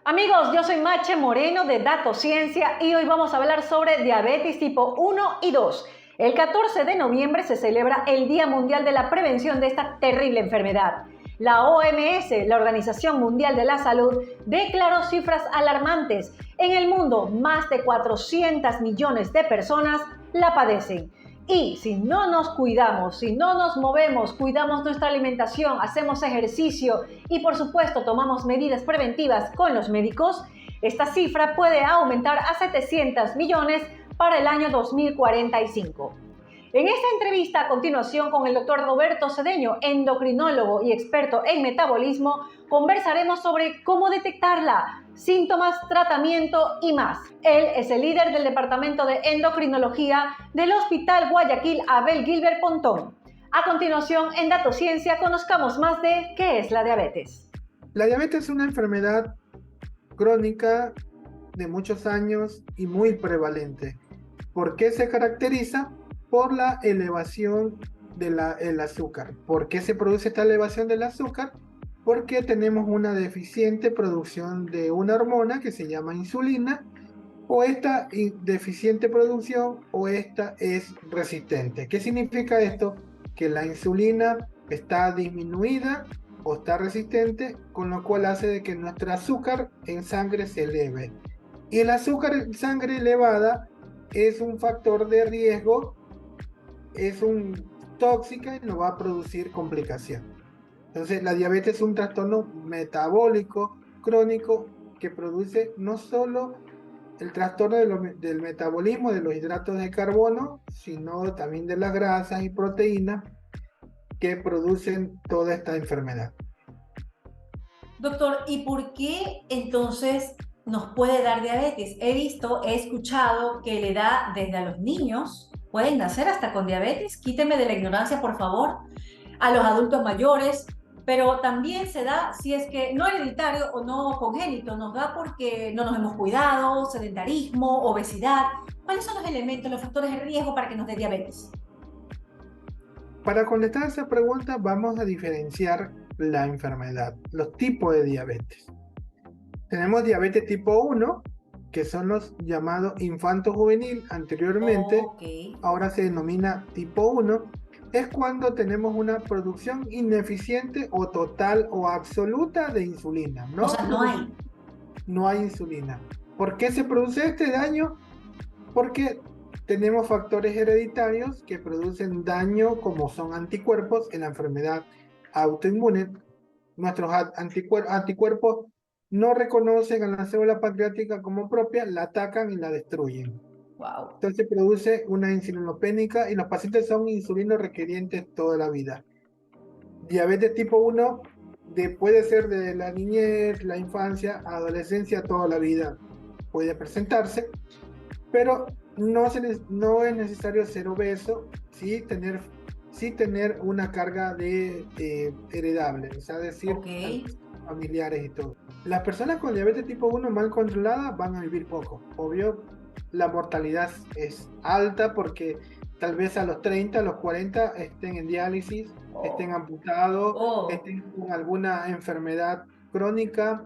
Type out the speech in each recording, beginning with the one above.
Amigos, yo soy Mache Moreno de Datociencia y hoy vamos a hablar sobre diabetes tipo 1 y 2. El 14 de noviembre se celebra el Día Mundial de la Prevención de esta terrible enfermedad. La OMS, la Organización Mundial de la Salud, declaró cifras alarmantes. En el mundo, más de 400 millones de personas la padecen. Y si no nos cuidamos, si no nos movemos, cuidamos nuestra alimentación, hacemos ejercicio y por supuesto tomamos medidas preventivas con los médicos, esta cifra puede aumentar a 700 millones para el año 2045. En esta entrevista a continuación con el doctor Roberto Cedeño, endocrinólogo y experto en metabolismo, conversaremos sobre cómo detectarla, síntomas, tratamiento y más. Él es el líder del Departamento de Endocrinología del Hospital Guayaquil Abel Gilbert Pontón. A continuación, en Datociencia, conozcamos más de qué es la diabetes. La diabetes es una enfermedad crónica de muchos años y muy prevalente. ¿Por qué se caracteriza? Por la elevación del azúcar. ¿Por qué se produce esta elevación del azúcar? Porque tenemos una deficiente producción de una hormona que se llama insulina, o esta deficiente producción o esta es resistente. ¿Qué significa esto? Que la insulina está disminuida o está resistente, con lo cual hace de que nuestro azúcar en sangre se eleve. Y el azúcar en sangre elevada es un factor de riesgo, es un tóxica y nos va a producir complicación. Entonces, la diabetes es un trastorno metabólico crónico que produce no solo el trastorno del metabolismo de los hidratos de carbono, sino también de las grasas y proteínas que producen toda esta enfermedad. Doctor, ¿y por qué entonces nos puede dar diabetes? He escuchado que le da desde a los niños, pueden nacer hasta con diabetes, quíteme de la ignorancia, por favor, a los adultos mayores, pero también se da si es que no hereditario o no congénito, nos da porque no nos hemos cuidado, sedentarismo, obesidad. ¿Cuáles son los elementos, los factores de riesgo para que nos dé diabetes? Para contestar esa pregunta vamos a diferenciar la enfermedad, los tipos de diabetes. Tenemos diabetes tipo 1, que son los llamados infanto-juvenil anteriormente, ahora se denomina tipo 1, es cuando tenemos una producción ineficiente o total o absoluta de insulina. O sea, No hay insulina. ¿Por qué se produce este daño? Porque tenemos factores hereditarios que producen daño, como son anticuerpos en la enfermedad autoinmune. Nuestros anticuerpos no reconocen a la célula pancreática como propia, la atacan y la destruyen. Wow. Entonces produce una insulinopénica y los pacientes son insulino requerientes toda la vida. Diabetes tipo 1 puede ser de la niñez, la infancia, adolescencia, toda la vida puede presentarse, pero no es necesario ser obeso, sí tener una carga heredable, o sea, decir, familiares y todo. Las personas con diabetes tipo 1 mal controlada van a vivir poco. Obvio, la mortalidad es alta porque tal vez a los 30, a los 40 estén en diálisis, estén amputados, estén con alguna enfermedad crónica,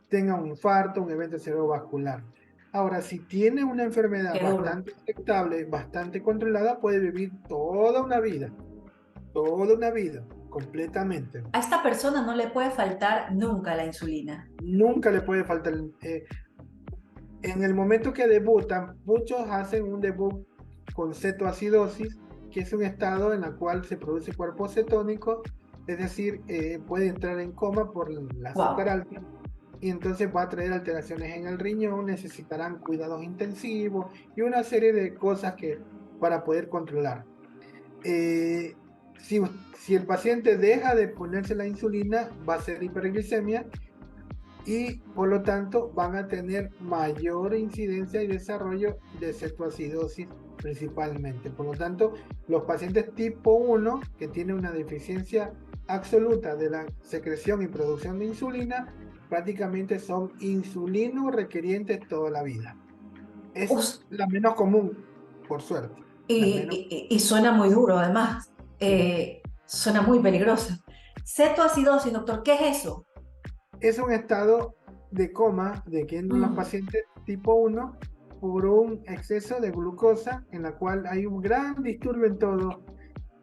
tengan un infarto, un evento cerebrovascular. Ahora, si tiene una enfermedad bastante aceptable, bastante controlada, puede vivir toda una vida, completamente. A esta persona no le puede faltar nunca la insulina. Nunca le puede faltar. En el momento que debutan, muchos hacen un debut con cetoacidosis, que es un estado en el cual se produce cuerpo cetónico, es decir, puede entrar en coma por el azúcar alta, y entonces va a traer alteraciones en el riñón, necesitarán cuidados intensivos y una serie de cosas para poder controlar. Si el paciente deja de ponerse la insulina, va a ser hiperglicemia y por lo tanto van a tener mayor incidencia y desarrollo de cetoacidosis principalmente. Por lo tanto, los pacientes tipo 1 que tienen una deficiencia absoluta de la secreción y producción de insulina, prácticamente son insulino requerientes toda la vida. Es la menos común, por suerte. Y suena muy duro, además. Suena muy peligroso. Cetoacidosis, doctor, ¿qué es eso? Es un estado de coma de que en los Mm. pacientes tipo 1 por un exceso de glucosa, en la cual hay un gran disturbio en todo.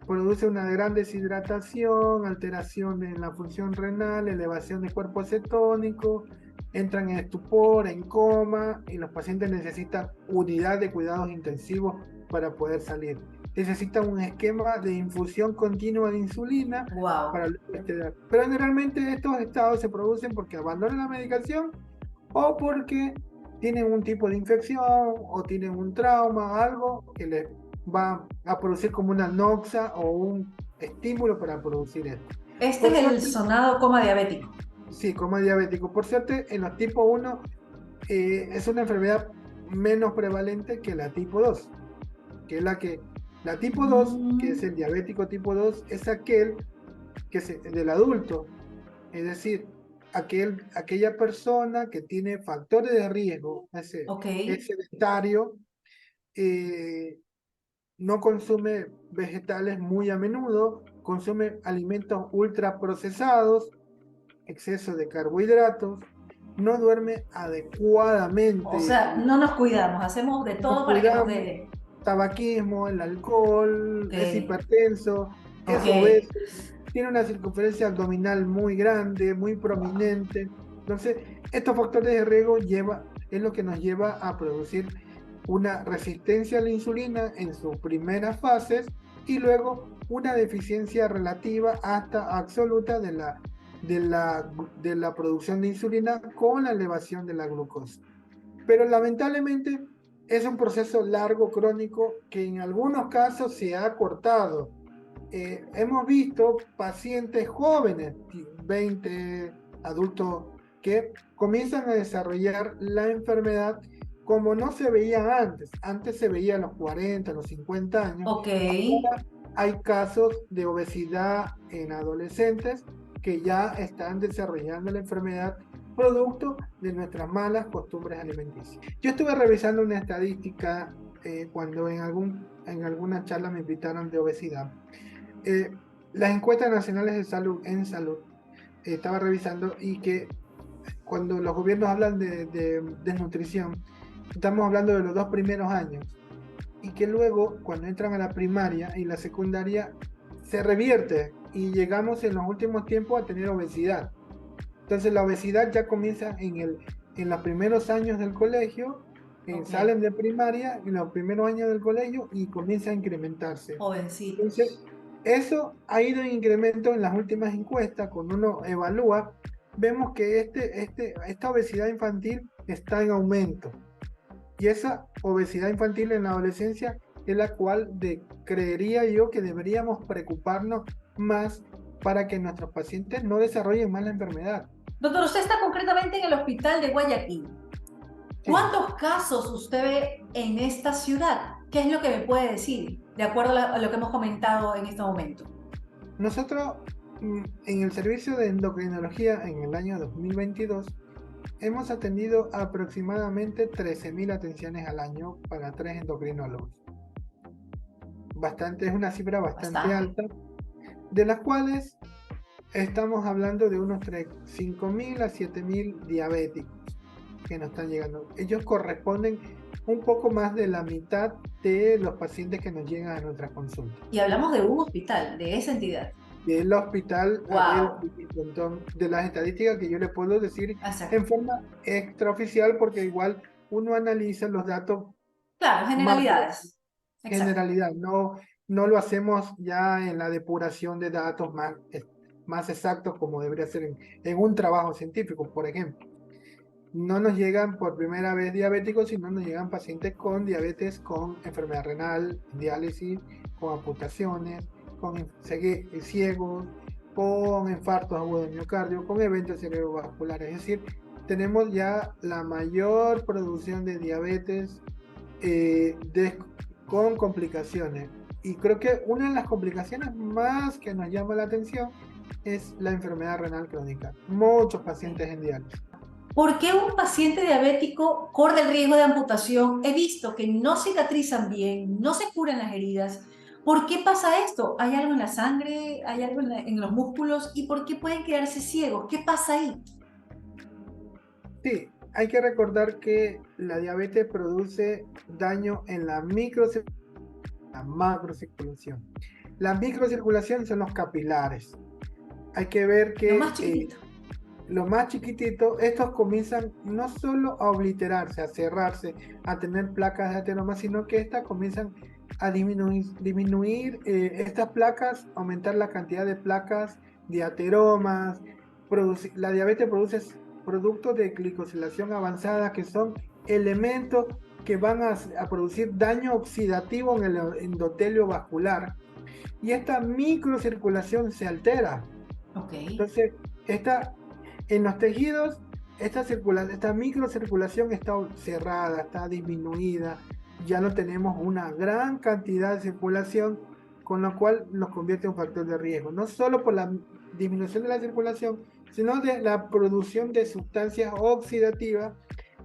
Produce una gran deshidratación, alteración en la función renal, elevación de cuerpo cetónico, entran en estupor, en coma, y los pacientes necesitan unidad de cuidados intensivos para poder salir. Necesitan un esquema de infusión continua de insulina Wow. para luego estelar. Pero generalmente estos estados se producen porque abandonan la medicación o porque tienen un tipo de infección o tienen un trauma, algo que les va a producir como una noxa o un estímulo para producir esto. Este Por es el suerte, sonado coma diabético. sí, como diabético. Por suerte, en los tipo 1 es una enfermedad menos prevalente que la tipo 2, que es la tipo 2, que es Mm. el diabético tipo 2, es aquel que es del adulto, es decir, aquella persona que tiene factores de riesgo, Ok. es sedentario, eh, no consume vegetales muy a menudo, consume alimentos ultraprocesados, exceso de carbohidratos, no duerme O adecuadamente, sea, no nos cuidamos, hacemos de nos todo para que nos cuidamos, dé. tabaquismo, el alcohol, es Ok. hipertenso, Ok. es obeso, tiene una circunferencia abdominal muy grande, muy Wow. prominente. Entonces, estos factores de riesgo es lo que nos lleva a producir una resistencia a la insulina en sus primeras fases y luego una deficiencia relativa hasta absoluta de la producción de insulina con la elevación de la glucosa. Pero lamentablemente es un proceso largo, crónico, que en algunos casos se ha cortado. Hemos visto pacientes jóvenes, 20 adultos, que comienzan a desarrollar la enfermedad como no se veía antes. Antes se veía a los 40, a los 50 años. Ok. Ahora hay casos de obesidad en adolescentes que ya están desarrollando la enfermedad producto de nuestras malas costumbres alimenticias. Yo estuve revisando una estadística cuando en alguna charla me invitaron de obesidad. eh, las encuestas nacionales de salud en salud estaba revisando y que cuando los gobiernos hablan de desnutrición, estamos hablando de los 2 primeros años y que luego cuando entran a la primaria y la secundaria se revierte y llegamos en los últimos tiempos a tener obesidad. Entonces la obesidad ya comienza en los primeros años del colegio, Ok. salen de primaria en los primeros años del colegio y comienza a incrementarse. Entonces, Jovencitos. eso ha ido en incremento en las últimas encuestas. Cuando uno evalúa, vemos que esta obesidad infantil está en aumento. Y esa obesidad infantil en la adolescencia es la cual creería yo que deberíamos preocuparnos más para que nuestros pacientes no desarrollen más la enfermedad. Doctor, usted está concretamente en el hospital de Guayaquil. Sí. ¿Cuántos casos usted ve en esta ciudad? ¿Qué es lo que me puede decir de acuerdo a lo que hemos comentado en este momento? Nosotros en el servicio de endocrinología en el año 2022 hemos atendido aproximadamente 13.000 atenciones al año para 3 endocrinólogos. Es una cifra bastante Bastante. alta, de las cuales estamos hablando de unos 5.000 a 7.000 diabéticos que nos están llegando. Ellos corresponden un poco más de la mitad de los pacientes que nos llegan a nuestras consultas. Y hablamos de un hospital, de esa entidad. Del hospital, a ver, Wow. de las estadísticas que yo le puedo decir Exacto. en forma extraoficial, porque igual uno analiza los datos Claro, macro, generalidades. Exacto. generalidad, no lo hacemos ya en la depuración de datos más exactos como debería ser en un trabajo científico, por ejemplo. No nos llegan por primera vez diabéticos, sino nos llegan pacientes con diabetes, con enfermedad renal, diálisis, con amputaciones, con ciegos, con infartos agudos de miocardio, con eventos cerebrovasculares. Es decir, tenemos ya la mayor producción de diabetes con complicaciones. Y creo que una de las complicaciones más que nos llama la atención es la enfermedad renal crónica. Muchos pacientes en diálisis. ¿Por qué un paciente diabético corre el riesgo de amputación? He visto que no cicatrizan bien, no se curan las heridas. ¿Por qué pasa esto? ¿Hay algo en la sangre? ¿Hay algo en los músculos? ¿Y por qué pueden quedarse ciegos? ¿Qué pasa ahí? Sí, hay que recordar que la diabetes produce daño en la la macrocirculación. La microcirculación son los capilares. Hay que ver Lo más que chiquitito. lo más chiquitito, estos comienzan no solo a obliterarse, a cerrarse, a tener placas de ateroma, sino que estas comienzan a disminuir estas placas, aumentar la cantidad de placas de ateromas. La diabetes produce productos de glicosilación avanzada que son elementos que van a producir daño oxidativo en el endotelio vascular. Y esta microcirculación se altera. Ok. Entonces, en los tejidos, esta microcirculación está cerrada, está disminuida, ya no tenemos una gran cantidad de circulación, con lo cual nos convierte en un factor de riesgo, no solo por la disminución de la circulación, sino de la producción de sustancias oxidativas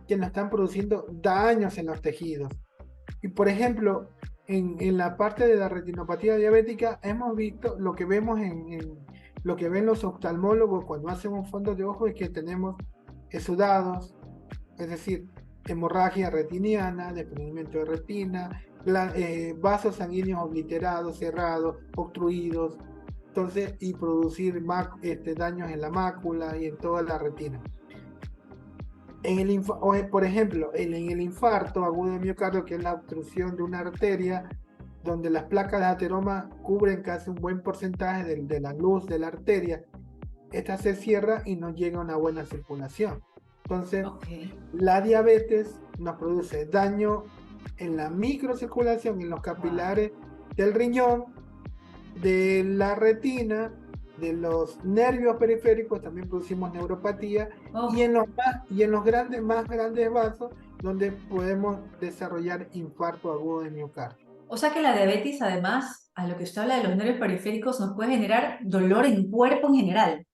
que nos están produciendo daños en los tejidos. Y por ejemplo, en la parte de la retinopatía diabética, hemos visto lo que vemos lo que ven los oftalmólogos cuando hacen un fondo de ojo, es que tenemos exudados, es decir, hemorragia retiniana, desprendimiento de retina, vasos sanguíneos obliterados, cerrados, obstruidos, entonces, y producir daños en la mácula y en toda la retina. Por ejemplo, en el infarto agudo de miocardio, que es la obstrucción de una arteria, donde las placas de ateroma cubren casi un buen porcentaje de la luz de la arteria, esta se cierra y no llega a una buena circulación. Entonces, la diabetes nos produce daño en la microcirculación, en los capilares del riñón, de la retina, de los nervios periféricos, también producimos neuropatía, y en los más grandes vasos, donde podemos desarrollar infarto agudo de miocardio. O sea que la diabetes, además, a lo que usted habla de los nervios periféricos, nos puede generar dolor en cuerpo en general.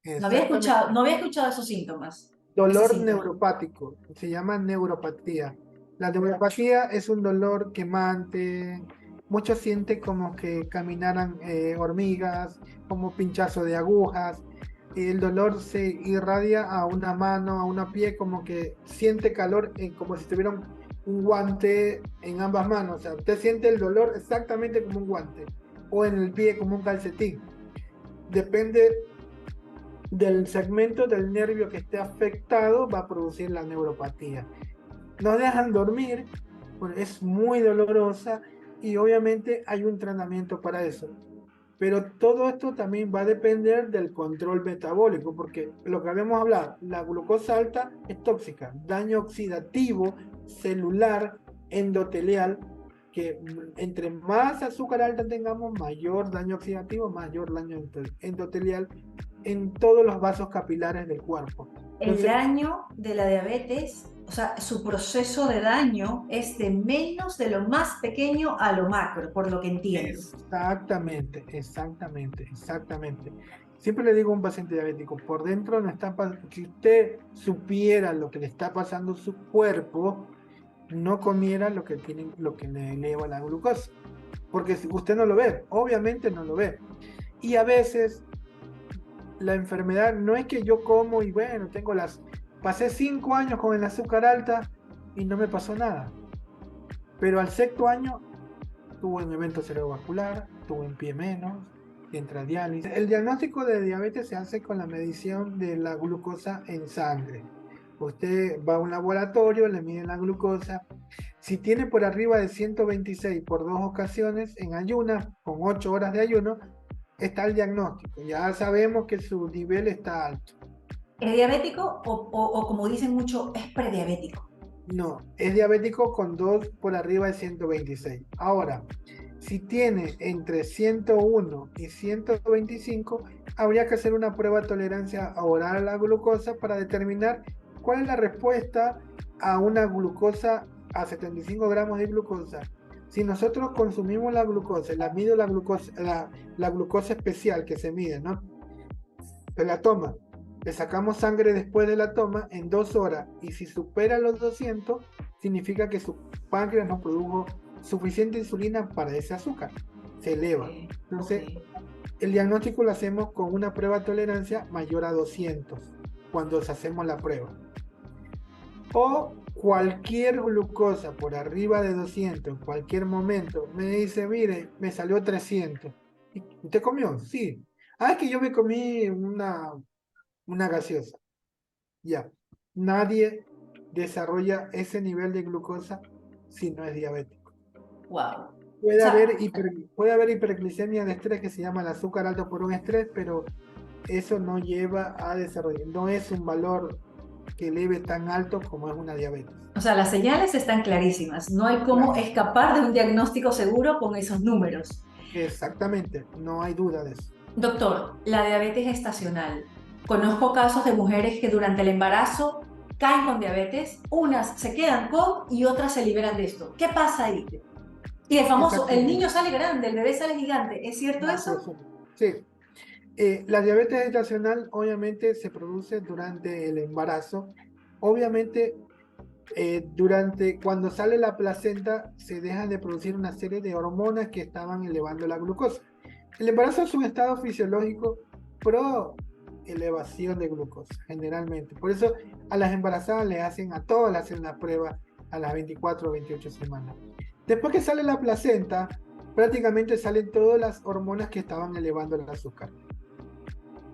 Exactamente. No había escuchado esos síntomas. Dolor neuropático, se llama neuropatía. La neuropatía es un dolor quemante, muchos sienten como que caminaran hormigas, como pinchazo de agujas. El dolor se irradia a una mano, a una pie, como que siente calor, como si tuviera un guante en ambas manos. O sea, usted siente el dolor exactamente como un guante, o en el pie como un calcetín. Depende del segmento del nervio que esté afectado, va a producir la neuropatía. No dejan dormir, pues es muy dolorosa, y obviamente hay un tratamiento para eso. Pero todo esto también va a depender del control metabólico, porque lo que habíamos hablado, la glucosa alta es tóxica, daño oxidativo, celular, endotelial, que entre más azúcar alta tengamos, mayor daño oxidativo, mayor daño endotelial en todos los vasos capilares del cuerpo. El daño de la diabetes, o sea, su proceso de daño es de menos de lo más pequeño a lo macro, por lo que entiendo. Exactamente. Siempre le digo a un paciente diabético, por dentro no está si usted supiera lo que le está pasando a su cuerpo, no comiera lo que le eleva la glucosa. Porque si usted no lo ve, obviamente no lo ve. Y a veces la enfermedad no es que yo como y bueno, pasé 5 años con el azúcar alta y no me pasó nada. Pero al 6.º año tuve un evento cerebrovascular, tuve un pie menos, entra a diálisis. El diagnóstico de diabetes se hace con la medición de la glucosa en sangre. Usted va a un laboratorio, le miden la glucosa. Si tiene por arriba de 126 por 2 ocasiones en ayunas, con 8 horas de ayuno, está el diagnóstico. Ya sabemos que su nivel está alto. ¿Es diabético o como dicen mucho, es prediabético? No, es diabético con 2 por arriba de 126. Ahora, si tiene entre 101 y 125, habría que hacer una prueba de tolerancia oral a la glucosa para determinar cuál es la respuesta a una glucosa, a 75 gramos de glucosa. Si nosotros consumimos la glucosa, la glucosa especial que se mide, ¿no? Se la toma, le sacamos sangre después de la toma en 2 horas, y si supera los 200, significa que su páncreas no produjo suficiente insulina para ese azúcar, se eleva. Entonces, el diagnóstico lo hacemos con una prueba de tolerancia mayor a 200, cuando hacemos la prueba. o cualquier glucosa por arriba de 200 en cualquier momento, me dice, mire, me salió 300. ¿Y usted comió? Sí. Ah, es que yo me comí una gaseosa. Ya. Nadie desarrolla ese nivel de glucosa si no es diabético. Wow. O Puede haber, sea, puede haber hiperglicemia de estrés, que se llama el azúcar alto por un estrés, pero eso no lleva a desarrollar, no es un valor que eleve tan alto como es una diabetes. las señales están clarísimas. No hay cómo Claro, escapar de un diagnóstico seguro con esos números. exactamente, no hay duda de eso. Doctor, la diabetes gestacional. Conozco casos de mujeres que durante el embarazo caen con diabetes, unas se quedan con y otras se liberan de esto. ¿Qué pasa ahí? Y el famoso, el Exactamente. niño sale grande, el bebé sale gigante. ¿Es cierto Nace eso? solo. Sí. La diabetes gestacional obviamente se produce durante el embarazo. Obviamente, cuando sale la placenta se dejan de producir una serie de hormonas que estaban elevando la glucosa. El embarazo es un estado fisiológico pro elevación de glucosa, generalmente. Por eso a las embarazadas a todas le hacen la prueba a las 24 o 28 semanas. Después que sale la placenta, prácticamente salen todas las hormonas que estaban elevando el azúcar.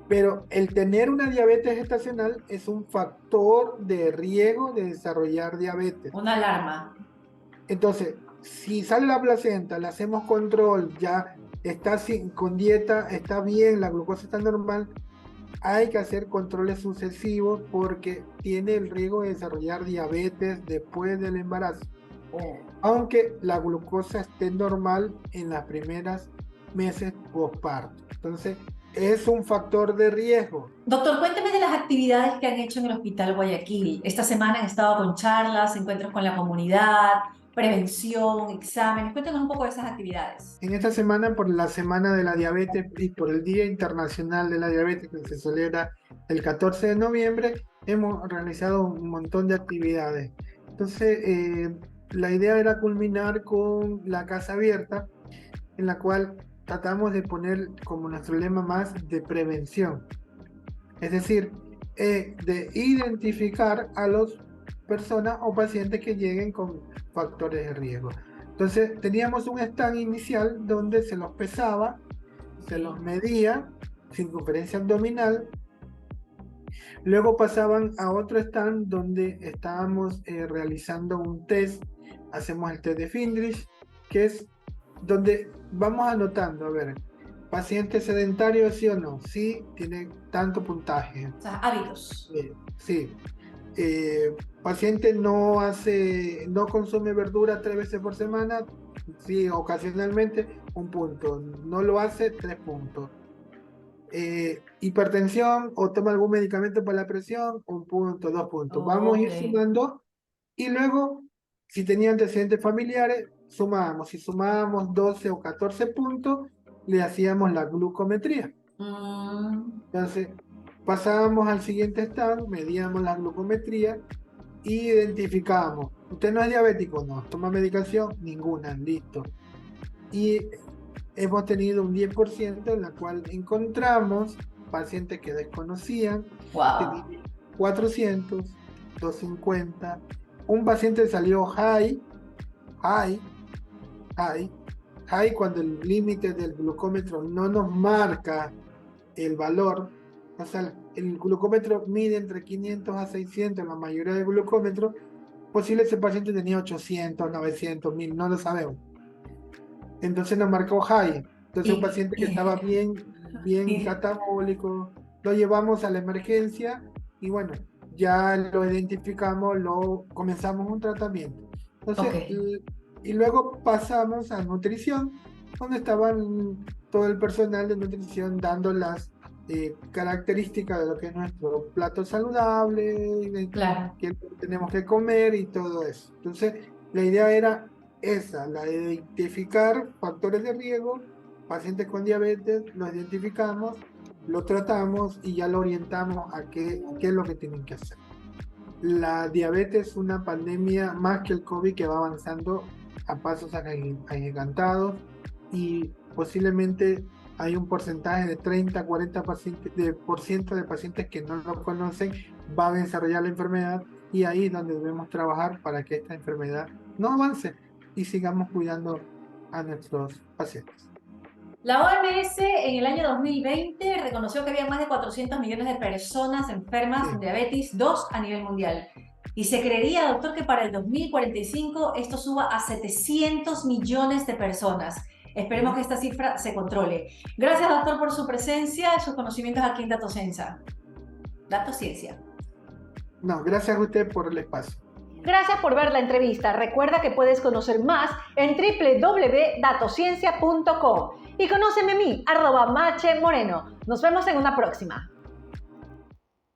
Pero el tener una diabetes gestacional es un factor de riesgo de desarrollar diabetes. Una alarma. Entonces, si sale la placenta, le hacemos control, ya está con dieta, está bien, la glucosa está normal, hay que hacer controles sucesivos porque tiene el riesgo de desarrollar diabetes después del embarazo. Oh. Aunque la glucosa esté normal en las primeras meses postparto. Entonces, es un factor de riesgo. Doctor, cuénteme de las actividades que han hecho en el Hospital Guayaquil. Esta semana han estado con charlas, encuentros con la comunidad, prevención, exámenes. Cuéntenos un poco de esas actividades. En esta semana, por la Semana de la Diabetes y por el Día Internacional de la Diabetes, que se celebra el 14 de noviembre, hemos realizado un montón de actividades. Entonces, la idea era culminar con la Casa Abierta, en la cual tratamos de poner como nuestro lema más de prevención. Es decir, de identificar a las personas o pacientes que lleguen con factores de riesgo. Entonces, teníamos un stand inicial donde se los pesaba, se los medía, circunferencia abdominal. Luego pasaban a otro stand donde estábamos realizando un test, hacemos el test de Findrich, que es donde vamos anotando, a ver, paciente sedentario, sí o no, sí, tiene tanto puntaje. O sea, hábitos. Sí. Paciente no consume verdura 3 veces por semana, sí, ocasionalmente, 1 punto. No lo hace, 3 puntos. Hipertensión o toma algún medicamento para la presión, 1 punto, 2 puntos. Vamos a Ok. ir sumando y luego, si tenía antecedentes familiares, sumábamos. Si sumábamos 12 o 14 puntos, le hacíamos la glucometría. Entonces, pasábamos al siguiente stand, medíamos la glucometría y identificábamos. ¿Usted no es diabético? No. ¿Toma medicación? Ninguna, listo. Y hemos tenido un 10% en la cual encontramos pacientes que desconocían, Wow. tenían 400, 250. Un paciente salió high, high, high, high cuando el límite del glucómetro no nos marca el valor. O sea, el glucómetro mide entre 500 a 600, la mayoría de glucómetros. Posible ese paciente tenía 800, 900, 1000, no lo sabemos. Entonces nos marcó high. Entonces un paciente que estaba bien catabólico, lo llevamos a la emergencia y bueno, ya lo identificamos, comenzamos un tratamiento. Entonces, Ok. y luego pasamos a nutrición, donde estaban todo el personal de nutrición dando las características de lo que es nuestro plato saludable, de Claro. qué tenemos que comer y todo eso. Entonces, la idea era esa, la de identificar factores de riesgo, pacientes con diabetes, los identificamos, lo tratamos y ya lo orientamos a qué es lo que tienen que hacer. La diabetes es una pandemia más que el COVID que va avanzando a pasos agigantados y posiblemente hay un porcentaje de 30-40% de pacientes que no lo conocen, van a desarrollar la enfermedad y ahí es donde debemos trabajar para que esta enfermedad no avance y sigamos cuidando a nuestros pacientes. La OMS en el año 2020 reconoció que había más de 400 millones de personas enfermas con diabetes 2 a nivel mundial. Y se creería, doctor, que para el 2045 esto suba a 700 millones de personas. Esperemos que esta cifra se controle. Gracias, doctor, por su presencia y sus conocimientos aquí en Datosensa. Datociencia. No, gracias a usted por el espacio. Gracias por ver la entrevista. Recuerda que puedes conocer más en www.datociencia.com y conóceme a mí, @Mache Moreno. Nos vemos en una próxima.